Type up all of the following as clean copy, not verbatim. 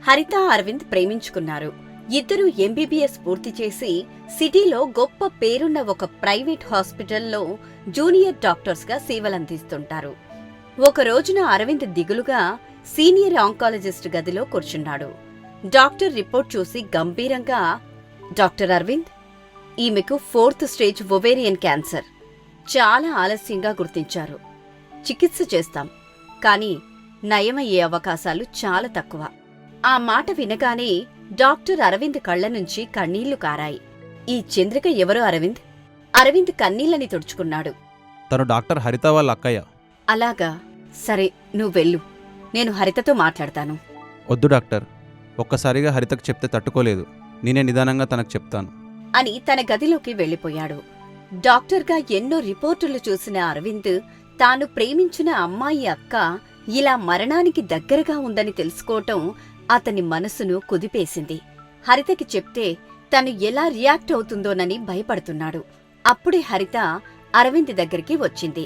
హరిత అరవింద్ ప్రేమించుకున్నారు. ఇద్దరూ ఎంబీబీఎస్ పూర్తి చేసి సిటీలో గొప్ప పేరున్న ఒక ప్రైవేట్ హాస్పిటల్లో జూనియర్ డాక్టర్స్గా సేవలందిస్తుంటారు. ఒక రోజున అరవింద్ దిగులుగా సీనియర్ ఆంకాలజిస్ట్ గదిలో కూర్చున్నాడు. డాక్టర్ రిపోర్ట్ చూసి గంభీరంగా, డాక్టర్ అరవింద్, ఈమెకు 4th స్టేజ్ ఒవేరియన్ క్యాన్సర్. చాలా ఆలస్యంగా గుర్తించారు. చికిత్స చేస్తాం, కానీ నయమయ్యే అవకాశాలు చాలా తక్కువ. ఆ మాట వినగానే డాక్టర్ అరవింద్ కళ్ల నుంచి కన్నీళ్లు కారాయి. ఈ చంద్రిక ఎవరో అరవింద్? అరవింద్ కన్నీళ్లని తుడుచుకున్నాడు. తను డాక్టర్ హరిత వాళ్ళ అక్కయ్య. అలాగా, సరే నువ్వెళ్ళు, నేను హరితతో మాట్లాడతాను. వద్దు డాక్టర్, ఒక్కసారిగా హరితకు చెప్తే తట్టుకోలేదు. నేనే నిదానంగా తనకు చెప్తాను అని తన గదిలోకి వెళ్లిపోయాడు. డాక్టర్గా ఎన్నో రిపోర్టులు చూసిన అరవింద్ తాను ప్రేమించిన అమ్మాయి అక్క ఇలా మరణానికి దగ్గరగా ఉందని తెలుసుకోవటం అతని మనసును కుదిపేసింది. హరితకి చెప్తే తను ఎలా రియాక్ట్ అవుతుందోనని భయపడుతున్నాడు. అప్పుడే హరిత అరవింద్ దగ్గరికి వచ్చింది.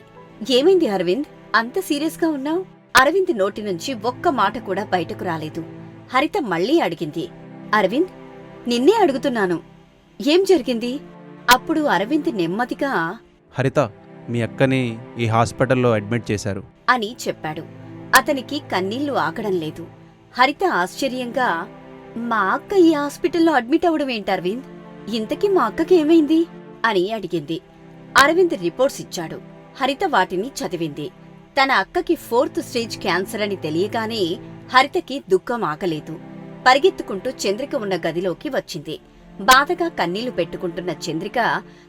ఏమైంది అరవింద్, అంత సీరియస్గా ఉన్నావు? అరవింద్ నోటి నుంచి ఒక్క మాట కూడా బయటకు రాలేదు. హరిత మళ్లీ అడిగింది, అరవింద్, నిన్నే అడుగుతున్నాను, ఏం జరిగింది? అప్పుడు అరవింద్ నెమ్మదిగా, హరిత, మీ అక్కని ఈ హాస్పిటల్లో అడ్మిట్ చేశారు అని చెప్పాడు. అతనికి కన్నీళ్లు ఆగడం లేదు. హరిత ఆశ్చర్యంగా, మా అక్క ఈ హాస్పిటల్లో అడ్మిట్ అవడం ఏంటి అరవింద్? ఇంతకీ మా అక్కకి ఏమైంది అని అడిగింది. అరవింద్ రిపోర్ట్స్ ఇచ్చాడు. హరిత వాటిని చదివింది. తన అక్కకి 4th స్టేజ్ క్యాన్సర్ అని తెలియగానే హరితకి దుఃఖం ఆగలేదు. పరిగెత్తుకుంటూ చంద్రిక ఉన్న గదిలోకి వచ్చింది. బాధగా కన్నీళ్లు పెట్టుకుంటున్న చంద్రిక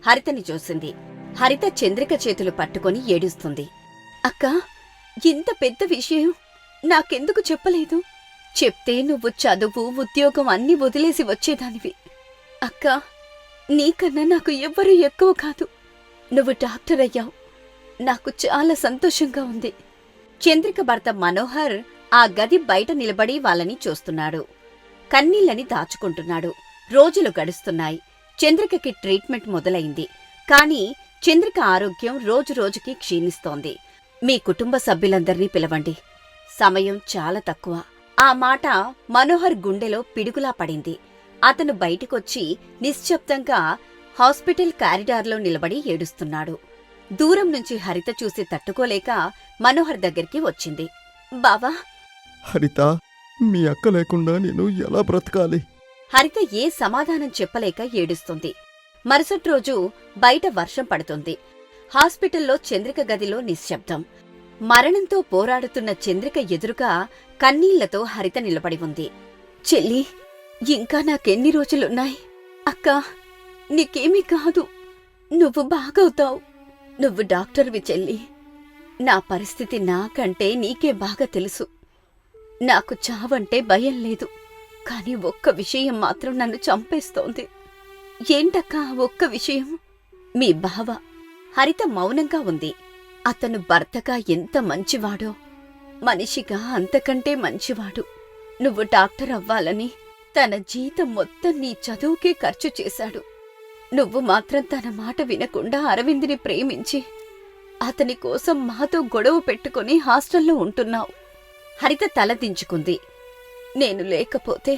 హరితని చూసింది. హరిత చంద్రిక చేతులు పట్టుకొని ఏడుస్తుంది. అక్క, ఇంత పెద్ద విషయం నాకెందుకు చెప్పలేదు? చెప్తే నువ్వు చదువు, ఉద్యోగం అన్నీ వదిలేసి వచ్చేదానివి. అక్క, నీకన్నా నాకు ఎవ్వరూ ఎక్కువ కాదు. నువ్వు డాక్టర్ అయ్యావు, నాకు చాలా సంతోషంగా ఉంది. చంద్రిక భర్త మనోహర్ ఆ గది బయట నిలబడి వాళ్ళని చూస్తున్నాడు. కన్నీళ్లని దాచుకుంటున్నాడు. రోజులు గడుస్తున్నాయి. చంద్రికకి ట్రీట్మెంట్ మొదలైంది. కాని చంద్రిక ఆరోగ్యం రోజురోజుకి క్షీణిస్తోంది. మీ కుటుంబ సభ్యులందర్నీ పిలవండి, సమయం చాలా తక్కువ. ఆ మాట మనోహర్ గుండెలో పిడుగులా పడింది. అతను బయటికొచ్చి నిశ్శబ్దంగా హాస్పిటల్ కారిడార్లో నిలబడి ఏడుస్తున్నాడు. దూరం నుంచి హరిత చూసి తట్టుకోలేక మనోహర్ దగ్గరికి వచ్చింది. బావా, హరిత, మీ అక్క లేకుండా నేను ఎలా బ్రతకాలి? హరిత ఏ సమాధానం చెప్పలేక ఏడుస్తుంది. మరుసటి రోజు బయట వర్షం పడుతుంది. హాస్పిటల్లో చంద్రిక గదిలో నిశ్శబ్దం. మరణంతో పోరాడుతున్న చంద్రిక ఎదురుగా కన్నీళ్లతో హరిత నిలబడి ఉంది. చెల్లి, ఇంకా నాకెన్ని రోజులున్నాయి? అక్కా, నీకేమీ కాదు, నువ్వు బాగవుతావు. నువ్వు డాక్టర్వి చెల్లి. నా పరిస్థితి నాకంటే నీకే బాగా తెలుసు. నాకు చావంటే భయం లేదు, కాని ఒక్క విషయం మాత్రం నన్ను చంపేస్తోంది. ఏంటక్కా ఒక్క విషయం? మీ బావ. హరిత మౌనంగా ఉంది. అతను భర్తగా ఎంత మంచివాడో, మనిషిగా అంతకంటే మంచివాడు. నువ్వు డాక్టర్ అవ్వాలని తన జీతం మొత్తం నీ చదువుకే ఖర్చు చేశాడు. నువ్వు మాత్రం తన మాట వినకుండా అరవింద్ని ప్రేమించి అతని కోసం మాతో గొడవ పెట్టుకుని హాస్టల్లో ఉంటున్నావు. హరిత తల దించుకుంది. నేను లేకపోతే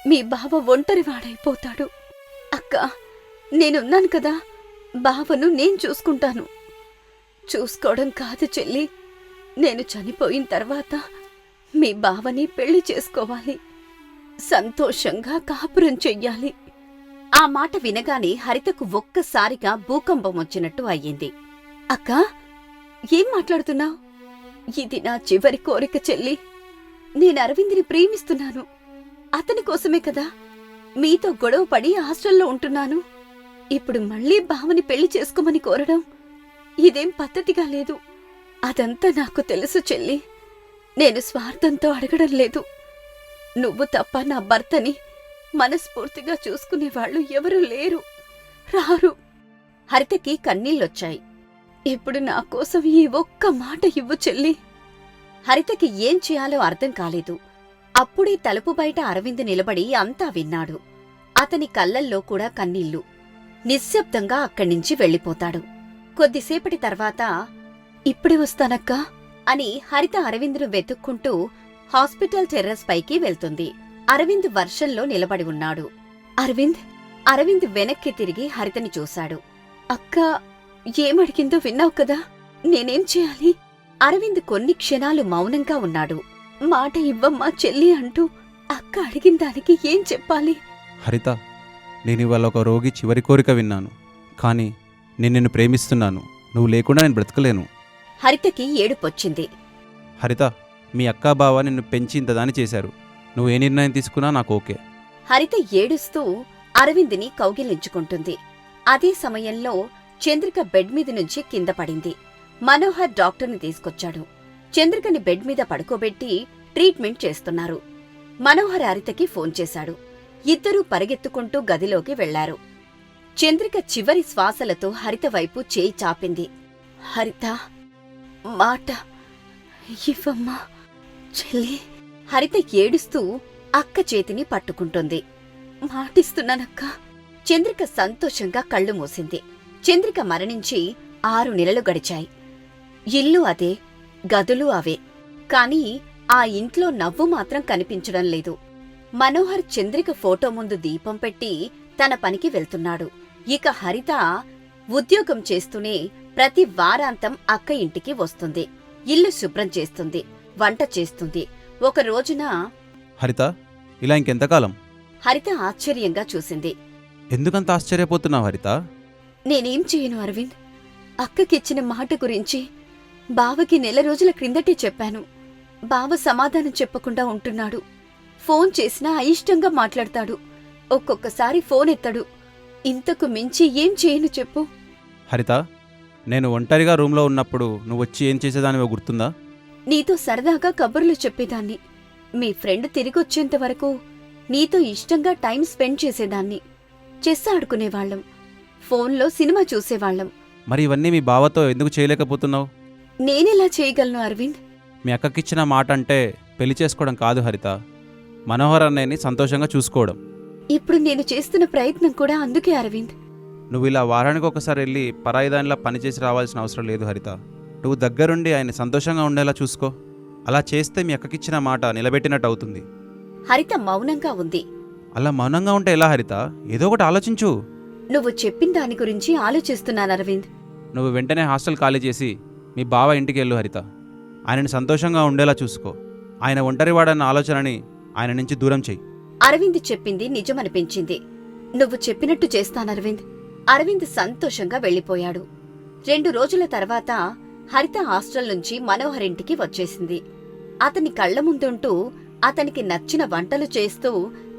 మీ బావ ఒంటరివాడైపోతాడు. అక్కా, నేనున్నాను కదా, బావను నేను చూసుకుంటాను. చూసుకోవడం కాదు చెల్లి, నేను చనిపోయిన తర్వాత మీ బావని పెళ్లి చేసుకోవాలి, సంతోషంగా కాపురం చెయ్యాలి. ఆ మాట వినగానే హరితకు ఒక్కసారిగా భూకంపం వచ్చినట్టు అయ్యింది. అక్కా, ఏం మాట్లాడుతున్నావు? ఇది నా చివరి కోరిక చెల్లి. నేను అరవింద్ని ప్రేమిస్తున్నాను. అతని కోసమే కదా మీతో గొడవ పడి హాస్టల్లో ఉంటున్నాను. ఇప్పుడు మళ్లీ బావని పెళ్లి చేసుకోమని కోరడం ఇదేం పద్ధతిగా లేదు. అదంతా నాకు తెలుసు చెల్లి. నేను స్వార్థంతో అడగడం లేదు. నువ్వు తప్ప నా భర్తని మనస్ఫూర్తిగా చూసుకునేవాళ్లు ఎవరూ లేరు, రారు. హరితకి కన్నీళ్ళొచ్చాయి. ఇప్పుడు నా కోసం ఈ ఒక్క మాట ఇవ్వు చెల్లి. హరితకి ఏం చేయాలో అర్థం కాలేదు. అప్పుడే తలుపు బయట అరవింద్ నిలబడి అంతా విన్నాడు. అతని కళ్ళల్లో కూడా కన్నీళ్లు. నిశ్శబ్దంగా అక్కడ్నించి వెళ్ళిపోతాడు. కొద్దిసేపటి తర్వాత, ఇప్పుడే వస్తానక్కా అని హరిత అరవింద్ను వెతుక్కుంటూ హాస్పిటల్ టెర్రస్ పైకి వెళ్తుంది. అరవింద్ వర్షంలో నిలబడి ఉన్నాడు. అరవింద్ వెనక్కి తిరిగి హరితని చూశాడు. అక్క ఏమడిగిందో విన్నావు కదా, నేనేం చేయాలి? అరవింద్ కొన్ని క్షణాలు మౌనంగా ఉన్నాడు. మాట ఇవ్వమ్మా చెల్లి అంటూ అక్క అడిగిన దానికి ఏం చెప్పాలి? హరిత, నేను ఇవాళ ఒక రోగి చివరి కోరిక విన్నాను. కానీ నేను నిన్ను ప్రేమిస్తున్నాను. నువ్వు లేకుండా నేను బ్రతకలేను. హరితకి ఏడుపొచ్చింది. హరిత, మీ అక్క బావ నిన్ను పెంచి ఇంతదాని చేశారు. నువ్వు ఏ నిర్ణయం తీసుకున్నా నాకు ఓకే. హరిత ఏడుస్తూ అరవింద్ని కౌగిలించుకుంటుంది. అదే సమయంలో చంద్రిక బెడ్ మీద నుంచి కింద పడింది. మనోహర్ డాక్టర్ని తీసుకొచ్చాడు. చంద్రికని బెడ్ మీద పడుకోబెట్టి ట్రీట్మెంట్ చేస్తున్నారు. మనోహర్ హరితకి ఫోన్ చేశాడు. ఇద్దరూ పరిగెత్తుకుంటూ గదిలోకి వెళ్లారు. చంద్రిక చివరి శ్వాసలతో హరిత వైపు చేయి చాపింది. హరిత, మాట ఇవ్వమ్మా చెల్లి. హరిత ఏడుస్తూ అక్క చేతిని పట్టుకుంటుంది. మాటిస్తున్నానక్క. చంద్రిక సంతోషంగా కళ్ళు మూసింది. చంద్రిక మరణించి 6 నెలలు గడిచాయి. ఇల్లు అదే, గదులు అవే. కాని ఆ ఇంట్లో నవ్వు మాత్రం కనిపించడం లేదు. మనోహర్ చంద్రిక ఫోటో ముందు దీపం పెట్టి తన పనికి వెళ్తున్నాడు. ఇక హరిత ఉద్యోగం చేస్తూనే ప్రతి వారాంతం అక్క ఇంటికి వస్తుంది. ఇల్లు శుభ్రం చేస్తుంది, వంట చేస్తుంది. ఒక రోజున హరిత, ఇలా ఇంకెంతకాలం? హరిత ఆశ్చర్యంగా చూసింది. ఎందుకంత ఆశ్చర్యపోతున్నావు హరిత? నేనేం చేయను అరవింద్. అక్కకిచ్చిన మాట గురించి బావకి నెల రోజుల క్రిందటే చెప్పాను. బావ సమాధానం చెప్పకుండా ఉంటున్నాడు. ఫోన్ చేసినా అయిష్టంగా మాట్లాడతాడు. ఒక్కొక్కసారి ఫోన్ ఎత్తడు. ఇంతకు మించి ఏం చేయను చెప్పు? హరిత, నేను ఒంటరిగా రూమ్లో ఉన్నప్పుడు నువ్వు వచ్చి ఏం చేసేదానివో గుర్తుందా? నీతో సరదాగా కబుర్లు చెప్పేదాన్ని. మీ ఫ్రెండ్ తిరిగొచ్చేంత వరకు నీతో ఇష్టంగా టైం స్పెండ్ చేసేదాన్ని. చెస్ ఆడుకునేవాళ్లం, ఫోన్లో సినిమా చూసేవాళ్లం. మరి ఇవన్నీ మీ బావతో ఎందుకు చేయలేకపోతున్నావు? నేనెలా చేయగలను అరవింద్? మీ అక్కకిచ్చిన మాట అంటే పెళ్లి చేసుకోవడం కాదు హరిత, మనోహర్ అన్నయ్యని సంతోషంగా చూసుకోవడం. ఇప్పుడు నేను చేస్తున్న ప్రయత్నం కూడా అందుకే అరవింద్. నువ్వు ఇలా వారానికి ఒకసారి వెళ్ళి పరాయిదానిలా పనిచేసి రావాల్సిన అవసరం లేదు హరిత. నువ్వు దగ్గరుండి ఆయన సంతోషంగా ఉండేలా చూసుకో. అలా చేస్తే మీ అక్కకిచ్చిన మాట నిలబెట్టినట్టు అవుతుంది. హరిత మౌనంగా ఉంది. అలా మౌనంగా ఉంటే ఎలా హరిత? ఏదో ఒకటి ఆలోచించు. నువ్వు చెప్పిన దాని గురించి ఆలోచిస్తున్నాను అరవింద్. నువ్వు వెంటనే హాస్టల్ ఖాళీ చేసి మీ బావ ఇంటికి వెళ్ళు హరిత. ఆయనని సంతోషంగా ఉండేలా చూసుకో. ఆయన ఒంటరివాడన్న ఆలోచనని ఆయన నుంచి దూరం చెయ్యి. అరవింద్ చెప్పింది నిజమనిపించింది. నువ్వు చెప్పినట్టు చేస్తానరవింద్. అరవింద్ సంతోషంగా వెళ్లిపోయాడు. 2 రోజుల తర్వాత హరిత హాస్టల్ నుంచి మనోహర్ ఇంటికి వచ్చేసింది. అతని కళ్ల ముందుంటూ అతనికి నచ్చిన వంటలు చేస్తూ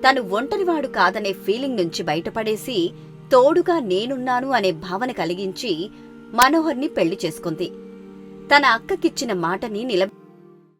తను ఒంటరివాడు కాదనే ఫీలింగ్ నుంచి బయటపడేసి తోడుగా నేనున్నాను అనే భావన కలిగించి మనోహర్ని పెళ్లి చేసుకుంది. తన అక్కకిచ్చిన మాటని